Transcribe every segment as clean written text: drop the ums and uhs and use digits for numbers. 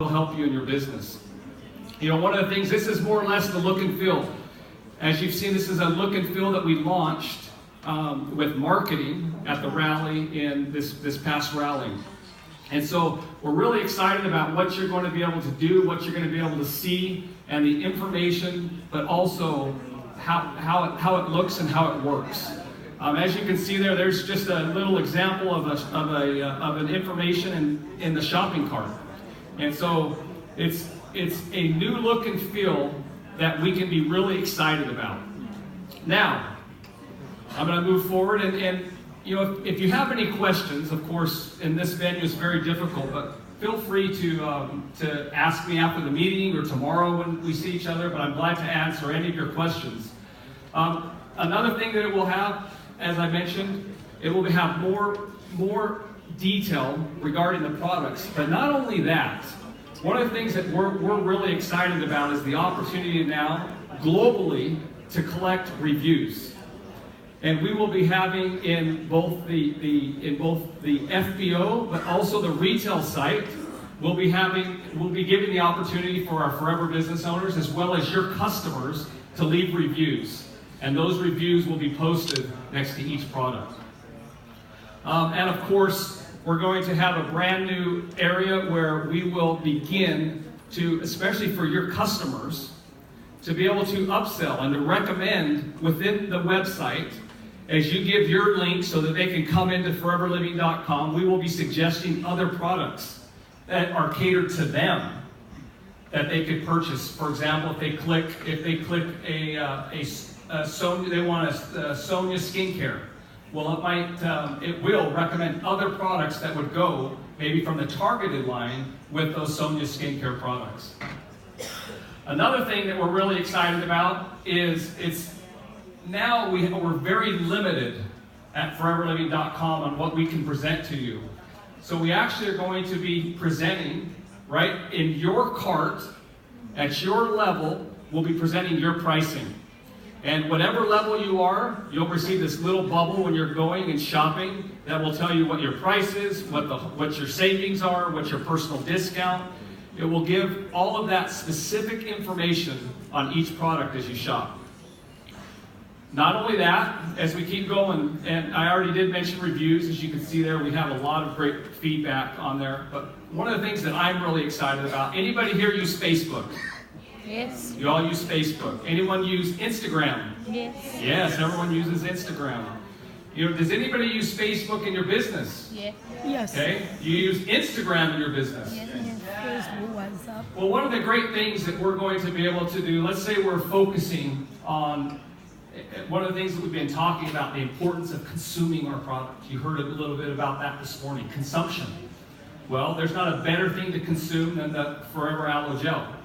will help you in your business. You know, one of the things, this is more or less the look and feel. As you've seen, this is a look and feel that we launched with marketing at the rally in this past rally. And so we're really excited about what you're going to be able to do, what you're going to be able to see, and the information, but also how it looks and how it works. As you can see there, there's just a little example of an information in the shopping cart. And so it's a new look and feel that we can be really excited about. Now, I'm going to move forward, and you know, if you have any questions, of course, in this venue is very difficult, but feel free to ask me after the meeting or tomorrow when we see each other, but I'm glad to answer any of your questions. Another thing that it will have, as I mentioned, it will have more detail regarding the products, but not only that, one of the things that we're really excited about is the opportunity now, globally, to collect reviews. And we will be having in both the FBO, but also the retail site, we'll be giving the opportunity for our forever business owners as well as your customers to leave reviews. And those reviews will be posted next to each product. And of course, we're going to have a brand new area where we will begin to, especially for your customers, to be able to upsell and to recommend within the website. As you give your link so that they can come into foreverliving.com, we will be suggesting other products that are catered to them that they could purchase. For example, if they click they want a Sonia skincare, well, it will recommend other products that would go maybe from the targeted line with those Sonia skincare products. Another thing that we're really excited about is now we're very limited at foreverliving.com on what we can present to you. So we actually are going to be presenting, right, in your cart, at your level, we'll be presenting your pricing. And whatever level you are, you'll receive this little bubble when you're going and shopping that will tell you what your price is, what your savings are, what your personal discount. It will give all of that specific information on each product as you shop. Not only that, as we keep going, and I already did mention reviews, as you can see there, we have a lot of great feedback on there. But one of the things that I'm really excited about, anybody here use Facebook? Yes. You all use Facebook. Anyone use Instagram? Yes. Yes, everyone uses Instagram. You know, does anybody use Facebook in your business? Yes. Yes. Okay. You use Instagram in your business. Yes. Facebook, WhatsApp. Well, one of the great things that we're going to be able to do, let's say we're focusing on one of the things that we've been talking about, the importance of consuming our product. You heard a little bit about that this morning, consumption. Well, there's not a better thing to consume than the Forever Aloe Gel.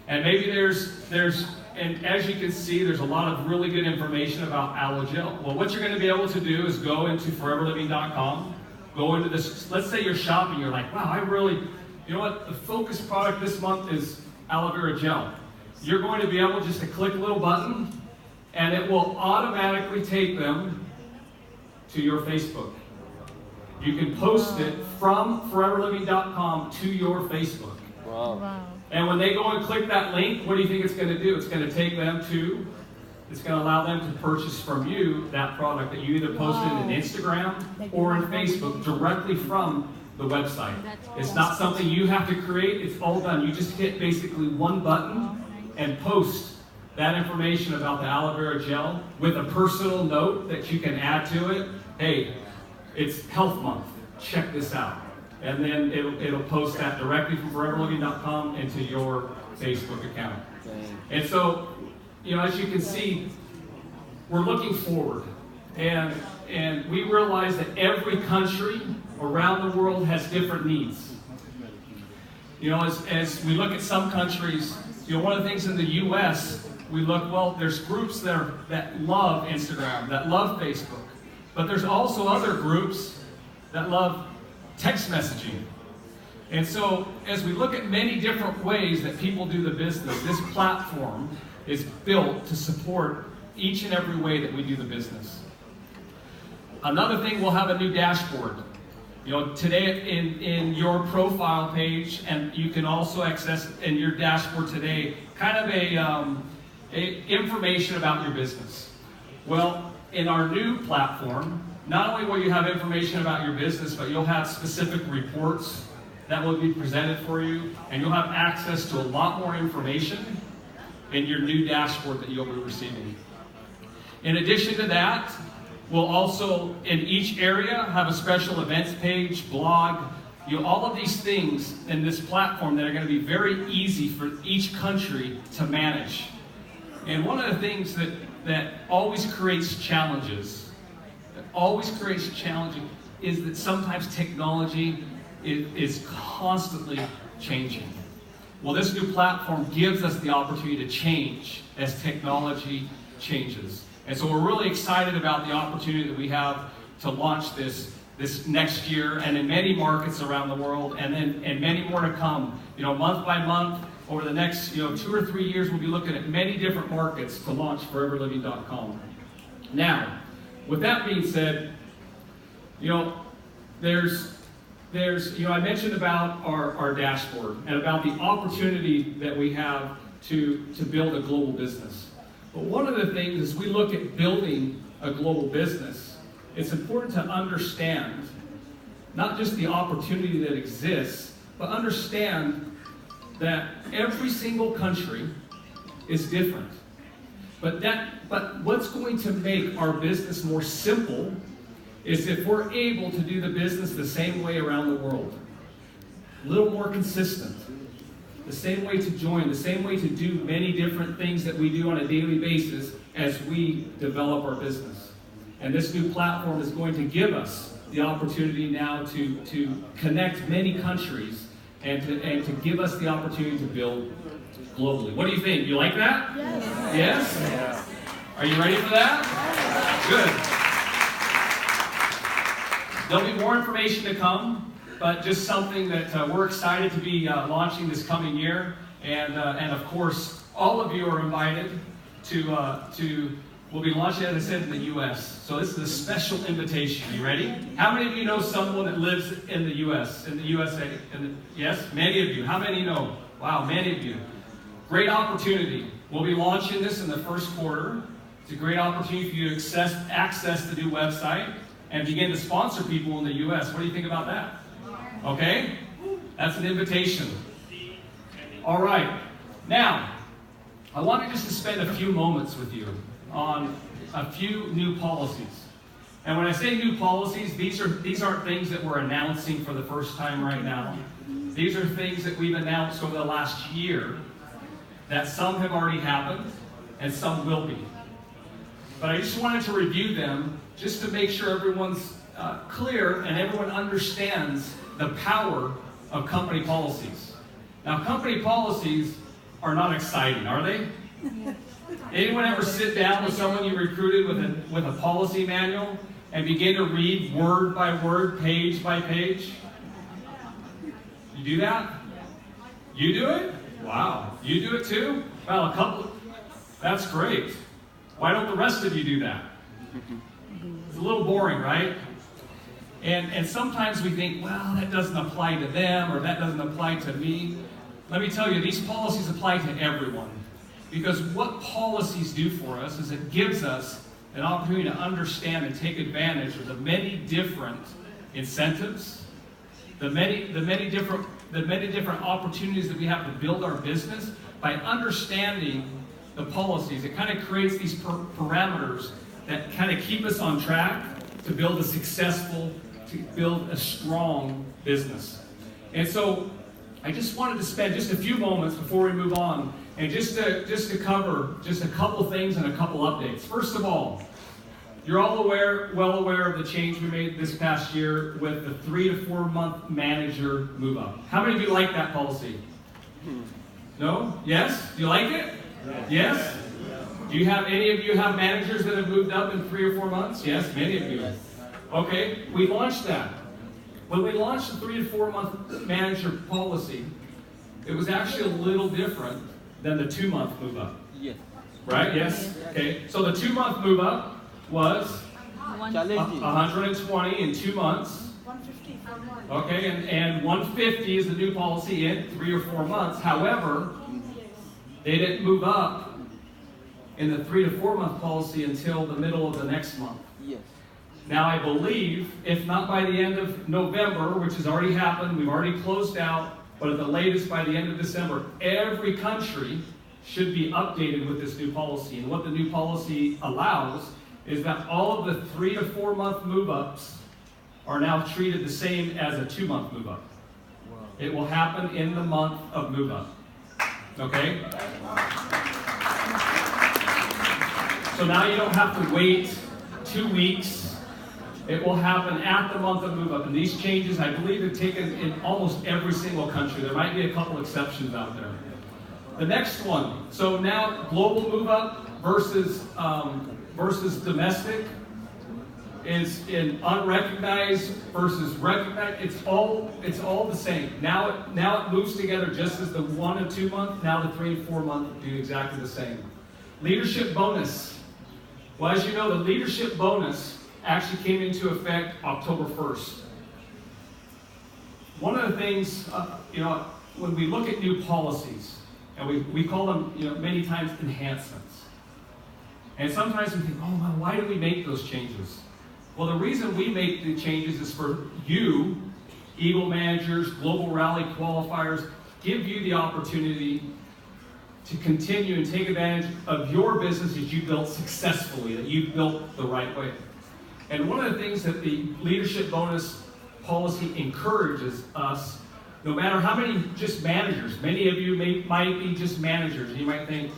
And maybe and as you can see, there's a lot of really good information about Aloe Gel. Well, what you're going to be able to do is go into foreverliving.com, go into this, let's say you're shopping, you're like, wow, you know what, the focus product this month is Aloe Vera Gel. You're going to be able just to click a little button, and it will automatically take them to your Facebook. You can post it from foreverliving.com to your Facebook. Wow. And when they go and click that link, what do you think it's going to do? It's going to take them to, it's going to allow them to purchase from you that product that you either posted in Instagram or in Facebook directly from the website. It's not something you have to create. It's all done. You just hit basically one button and post that information about the Aloe Vera Gel with a personal note that you can add to it. Hey, it's Health Month. Check this out. And then it'll post that directly from foreverliving.com into your Facebook account. And so, you know, as you can see, we're looking forward. And we realize that every country around the world has different needs. You know, as we look at some countries, you know, one of the things in the U.S., we look, well, there's groups that love Instagram, that love Facebook. But there's also other groups that love text messaging. And so, as we look at many different ways that people do the business, this platform is built to support each and every way that we do the business. Another thing, we'll have a new dashboard. You know, today in your profile page, and you can also access in your dashboard today, kind of a information about your business. Well, in our new platform, not only will you have information about your business, but you'll have specific reports that will be presented for you, and you'll have access to a lot more information in your new dashboard that you'll be receiving. In addition to that, we'll also, in each area, have a special events page, blog, all of these things in this platform that are going to be very easy for each country to manage. And one of the things that always creates challenges, is that sometimes technology is constantly changing. Well, this new platform gives us the opportunity to change as technology changes. And so we're really excited about the opportunity that we have to launch this next year, and in many markets around the world, and many more to come. You know, month by month, over the next 2 or 3 years, we'll be looking at many different markets to launch foreverliving.com. Now, with that being said, there's I mentioned about our dashboard and about the opportunity that we have to build a global business. But one of the things as we look at building a global business, it's important to understand not just the opportunity that exists, but understand that every single country is different. But what's going to make our business more simple is if we're able to do the business the same way around the world. A little more consistent. The same way to join, the same way to do many different things that we do on a daily basis as we develop our business. And this new platform is going to give us the opportunity now to connect many countries and to give us the opportunity to build globally. What do you think? You like that? Yes. Yes? Yes. Are you ready for that? Good. There'll be more information to come, but just something that we're excited to be launching this coming year. And of course, all of you are invited to we'll be launching, as I said, in the U.S. So this is a special invitation. You ready? How many of you know someone that lives in the U.S., in the USA? Yes? Many of you. How many know? Wow, many of you. Great opportunity. We'll be launching this in the first quarter. It's a great opportunity for you to access the new website and begin to sponsor people in the U.S. What do you think about that? Okay? That's an invitation. All right. Now, I wanted just to spend a few moments with you on a few new policies. And when I say new policies, these aren't things that we're announcing for the first time right now. These are things that we've announced over the last year, that some have already happened and some will be. But I just wanted to review them just to make sure everyone's clear and everyone understands the power of company policies. Now, company policies are not exciting, are they? Anyone ever sit down with someone you recruited with a policy manual and begin to read word by word, page by page? You do that? You do it? Wow. You do it too? Well, a couple. That's great. Why don't the rest of you do that? It's a little boring, right? And sometimes we think, well, that doesn't apply to them or that doesn't apply to me. Let me tell you, these policies apply to everyone. Because what policies do for us is it gives us an opportunity to understand and take advantage of the many different incentives, the many different opportunities that we have to build our business. By understanding the policies, it kind of creates these parameters that kind of keep us on track to build a strong business. And so I just wanted to spend just a few moments before we move on and just to cover just a couple things and a couple updates. First of all, you're all well aware of the change we made this past year with the 3 to 4 month manager move up. How many of you like that policy? No? Yes? Do you like it? Yes? Do you have any of you have managers that have moved up in 3 or 4 months? Yes, many of you. Okay, we launched that. When we launched the 3 to 4 month manager policy, it was actually a little different than the 2 month move up. Yes. Right? Yes? Okay. So the 2 month move up was 120 in 2 months. Okay, and 150 is the new policy in 3 or 4 months. However, they didn't move up in the 3 to 4 month policy until the middle of the next month. Yes. Now I believe, if not by the end of November, which has already happened, we've already closed out, but at the latest by the end of December, every country should be updated with this new policy. And what the new policy allows is that all of the 3 to 4 month move-ups are now treated the same as a 2 month move-up. It will happen in the month of move-up. Okay? So now you don't have to wait 2 weeks. It will happen at the month of move-up. And these changes, I believe, are taken in almost every single country. There might be a couple exceptions out there. The next one. So now global move-up versus domestic is in unrecognized versus recognized. It's all the same. Now it moves together just as the 1 and 2 month. Now the 3 and 4 month do exactly the same. Leadership bonus. Well, as you know, the leadership bonus actually came into effect October 1st. One of the things, when we look at new policies, and we call them, many times enhancements. And sometimes we think, oh, man, why do we make those changes? Well, the reason we make the changes is for you, Eagle managers, Global Rally qualifiers, give you the opportunity to continue and take advantage of your business that you built successfully, that you built the right way. And one of the things that the leadership bonus policy encourages us, no matter how many just managers, many of you might be just managers. You might think,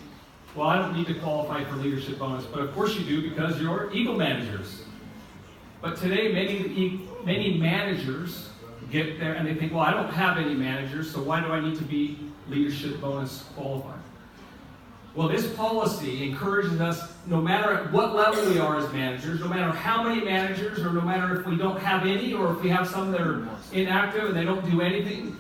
well, I don't need to qualify for leadership bonus. But of course you do, because you're Eagle managers. But today, many managers get there and they think, well, I don't have any managers, so why do I need to be leadership bonus qualified? Well, this policy encourages us, no matter at what level we are as managers, no matter how many managers, or no matter if we don't have any, or if we have some that are inactive and they don't do anything,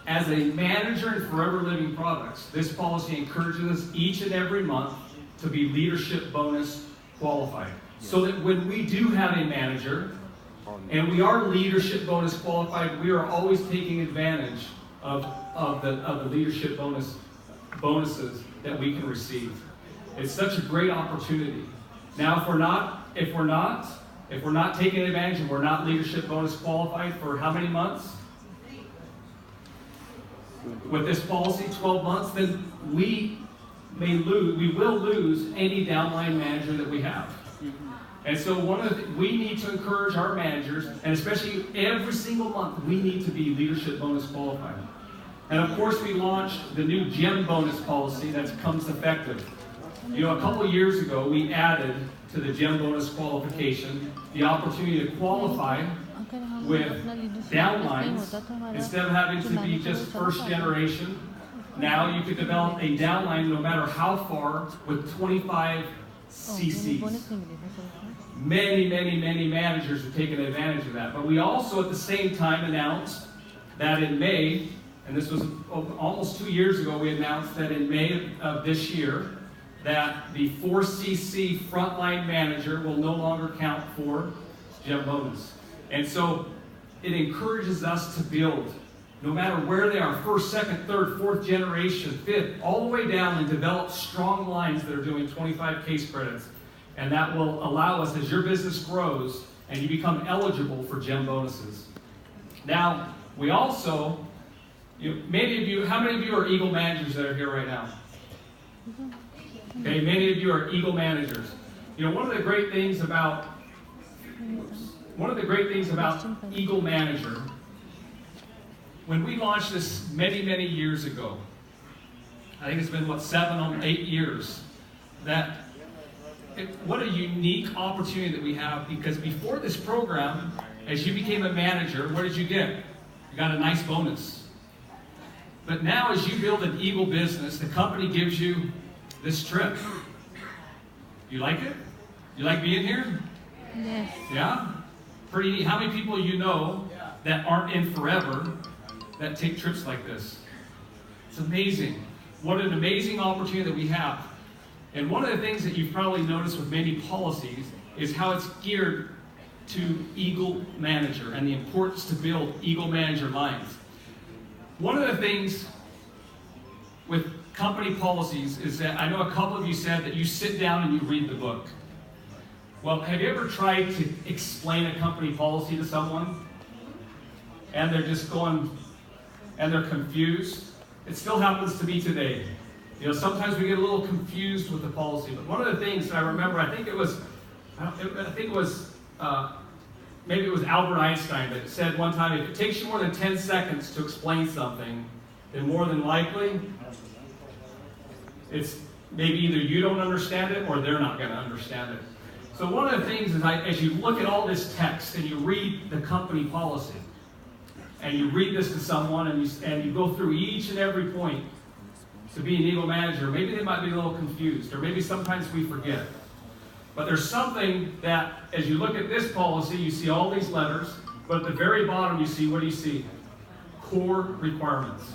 as a manager in Forever Living Products, this policy encourages us each and every month to be leadership bonus qualified. So that when we do have a manager, and we are leadership bonus qualified, we are always taking advantage of the leadership bonuses that we can receive. It's such a great opportunity. Now, if we're not taking advantage and we're not leadership bonus qualified for how many months? With this policy, 12 months, then we will lose any downline manager that we have. And so we need to encourage our managers, and especially every single month, we need to be leadership bonus qualified. And of course, we launched the new gem bonus policy that comes effective. A couple of years ago, we added to the gem bonus qualification the opportunity to qualify with downlines instead of having to be just first generation. Now you can develop a downline no matter how far with 25 CCs. Many managers have taken advantage of that. But we also at the same time announced that in May, and this was almost 2 years ago, we announced that in May of this year, that the 4CC frontline manager will no longer count for gem bonus. And so it encourages us to build, no matter where they are, first, second, third, fourth generation, fifth, all the way down, and develop strong lines that are doing 25 case credits. And that will allow us, as your business grows, and you become eligible for gem bonuses. Now, we also, many of you, how many of you are Eagle managers that are here right now? Okay, many of you are Eagle managers. One of the great things about Eagle Manager, when we launched this many years ago, I think it's been 7 or 8 years, what a unique opportunity that we have, because before this program, as you became a manager, what did you get? You got a nice bonus. But now as you build an Eagle business, the company gives you this trip. You like it? You like being here? Yes. Yeah? Pretty neat. How many people that aren't in Forever that take trips like this? It's amazing. What an amazing opportunity that we have. And one of the things that you've probably noticed with many policies is how it's geared to Eagle Manager and the importance to build Eagle Manager lines. One of the things with company policies is that I know a couple of you said that you sit down and you read the book. Well, have you ever tried to explain a company policy to someone and they're just going, and they're confused? It still happens to me today. You know, sometimes we get a little confused with the policy, but one of the things that I remember, maybe it was Albert Einstein that said one time, if it takes you more than 10 seconds to explain something, then more than likely, it's maybe either you don't understand it or they're not going to understand it. So one of the things is, as you look at all this text and you read the company policy, and you read this to someone and you go through each and every point to be an Eagle Manager, maybe they might be a little confused, or maybe sometimes we forget. But there's something that, as you look at this policy, you see all these letters, but at the very bottom you see, what do you see? Core requirements.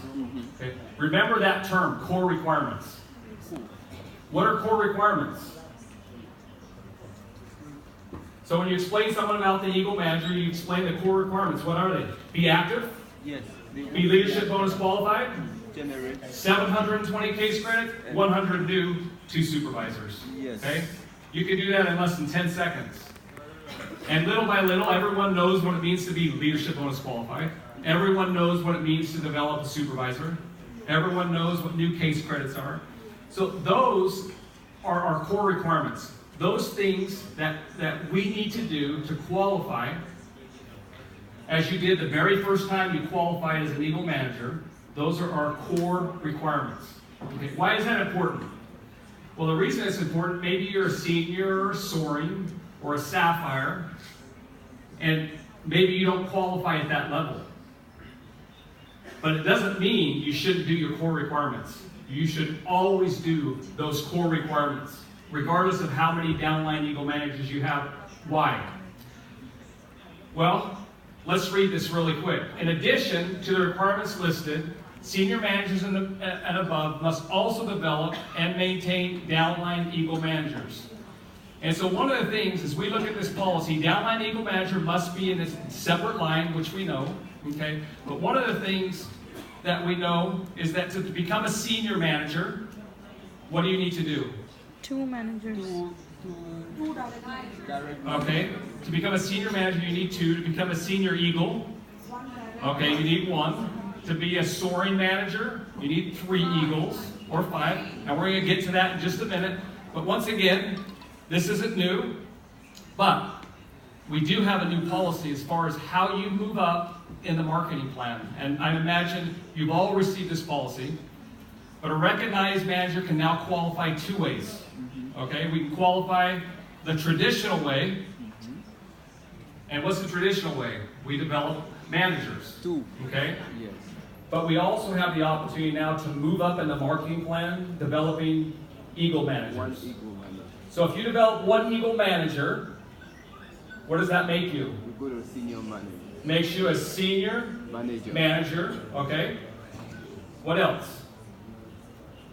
Okay? Remember that term, core requirements. What are core requirements? So when you explain someone about the Eagle Manager, you explain the core requirements. What are they? Be active. Yes. Be leadership bonus qualified. Generate. 720 case credit. 100 new, 2 supervisors. Yes. Okay? You can do that in less than 10 seconds. And little by little, everyone knows what it means to be leadership bonus qualified. Everyone knows what it means to develop a supervisor. Everyone knows what new case credits are. So those are our core requirements. Those things that we need to do to qualify, as you did the very first time you qualified as an Eagle Manager, those are our core requirements. Okay, why is that important? Well, the reason it's important, maybe you're a senior or a soaring or a sapphire, and maybe you don't qualify at that level. But it doesn't mean you shouldn't do your core requirements. You should always do those core requirements, regardless of how many downline Eagle Managers you have. Why? Well, let's read this really quick. In addition to the requirements listed, senior managers and above must also develop and maintain downline Eagle Managers. And so one of the things, as we look at this policy, downline Eagle Manager must be in a separate line, which we know, okay? But one of the things that we know is that to become a senior manager, what do you need to do? 2 managers. Okay, to become a senior manager, you need 2. To become a senior Eagle, okay, you need 1. To be a soaring manager, you need 3 Eagles, or 5. And we're going to get to that in just a minute. But once again, this isn't new, but we do have a new policy as far as how you move up in the marketing plan. And I imagine you've all received this policy, but a recognized manager can now qualify 2 ways. Okay, we can qualify the traditional way. And what's the traditional way? We develop managers. 2. Okay? Yes. But we also have the opportunity now to move up in the marketing plan, developing Eagle Managers. 1 Eagle Manager. So if you develop 1 Eagle Manager, what does that make you? We go to senior manager. Makes you a senior manager, okay? What else?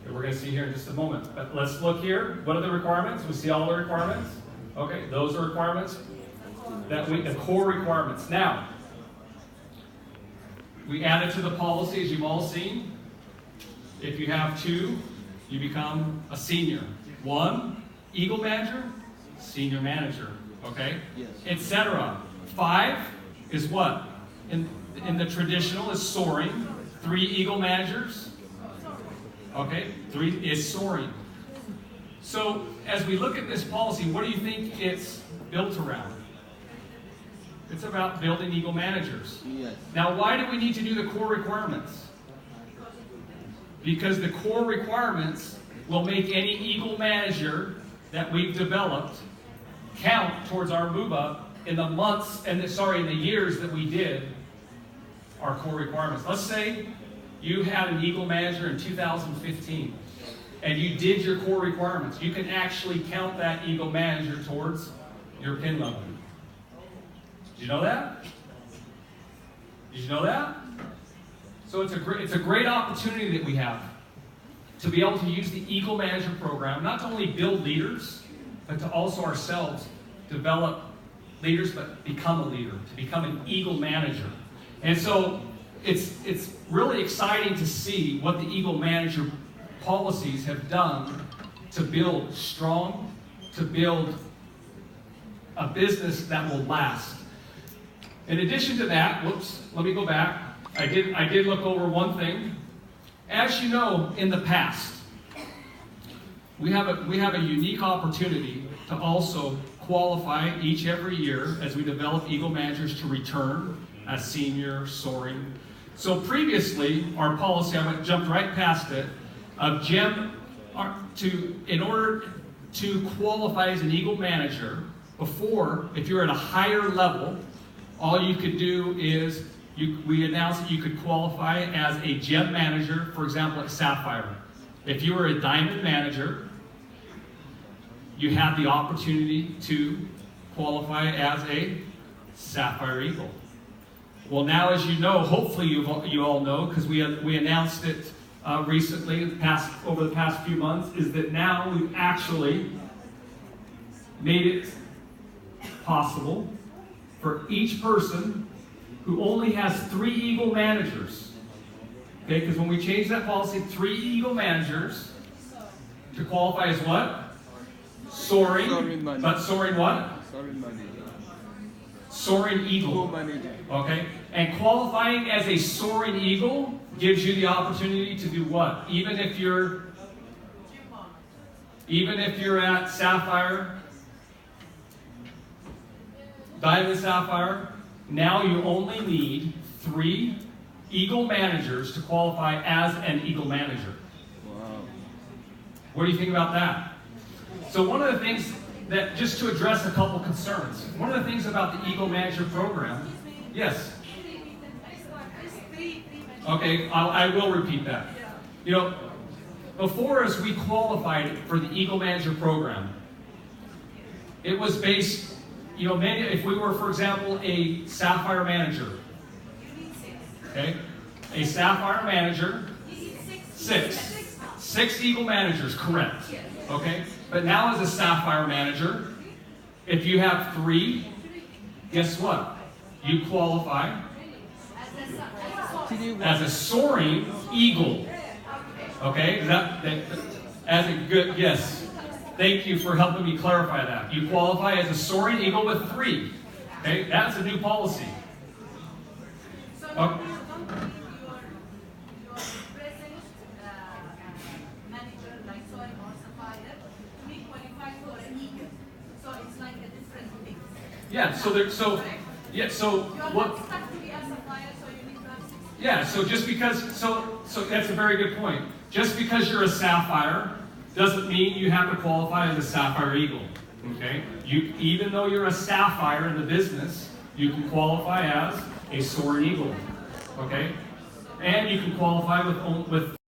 Okay, we're going to see here in just a moment. But let's look here. What are the requirements? We see all the requirements. Okay, those are requirements. The core requirements. Now, we added to the policy, as you've all seen. If you have 2, you become a senior. 1, Eagle Manager, senior manager. Okay? Yes. Etc. 5 is what? In the traditional is soaring. 3 Eagle Managers. Okay? 3 is soaring. So as we look at this policy, what do you think it's built around? It's about building Eagle Managers. Yes. Now, why do we need to do the core requirements? Because the core requirements will make any Eagle Manager that we've developed count towards our move up in the months, in the years that we did our core requirements. Let's say you had an Eagle Manager in 2015 and you did your core requirements. You can actually count that Eagle Manager towards your PIN level. Did you know that? Did you know that? So it's a great opportunity that we have to be able to use the Eagle Manager program, not to only build leaders, but to also ourselves develop leaders, but become a leader, to become an Eagle manager. And so it's really exciting to see what the Eagle manager policies have done to build strong, to build a business that will last. In addition to that, whoops, let me go back. I did look over one thing. As you know, in the past, we have a unique opportunity to also qualify every year as we develop Eagle managers to return as senior, soaring. So previously, our policy, jumped right past it, of in order to qualify as an Eagle manager, before, if you're at a higher level, all you could do is, we announced that you could qualify as a gem manager, for example, at Sapphire. If you were a diamond manager, you had the opportunity to qualify as a Sapphire Eagle. Well, now, as you know, hopefully you all know, because we announced it recently, over the past few months, is that now we've actually made it possible for each person who only has 3 Eagle managers. Okay, because when we changed that policy, 3 Eagle managers to qualify as what? Soaring. But soaring what? Soaring money. Soaring Eagle. Okay? And qualifying as a soaring Eagle gives you the opportunity to do what? Even if you're at Sapphire, Diamond Sapphire, now you only need 3 Eagle managers to qualify as an Eagle manager. Wow. What do you think about that? So one of the things that, just to address a couple concerns, one of the things about the Eagle Manager Program, yes? Okay, I will repeat that. You know, before as we qualified for the Eagle Manager Program, it was based, you know, if we were, for example, a Sapphire manager, okay, a Sapphire manager, 6 Eagle managers, correct, okay? But now as a Sapphire manager, if you have 3, guess what? You qualify as a soaring Eagle. Okay? As a good, yes. Thank you for helping me clarify that. You qualify as a soaring Eagle with 3. Okay? That's a new policy. Okay. Yeah, so what? Yeah, so just because, so that's a very good point. Just because you're a Sapphire doesn't mean you have to qualify as a Sapphire Eagle. Okay? Even though you're a Sapphire in the business, you can qualify as a Soaring Eagle. Okay? And you can qualify with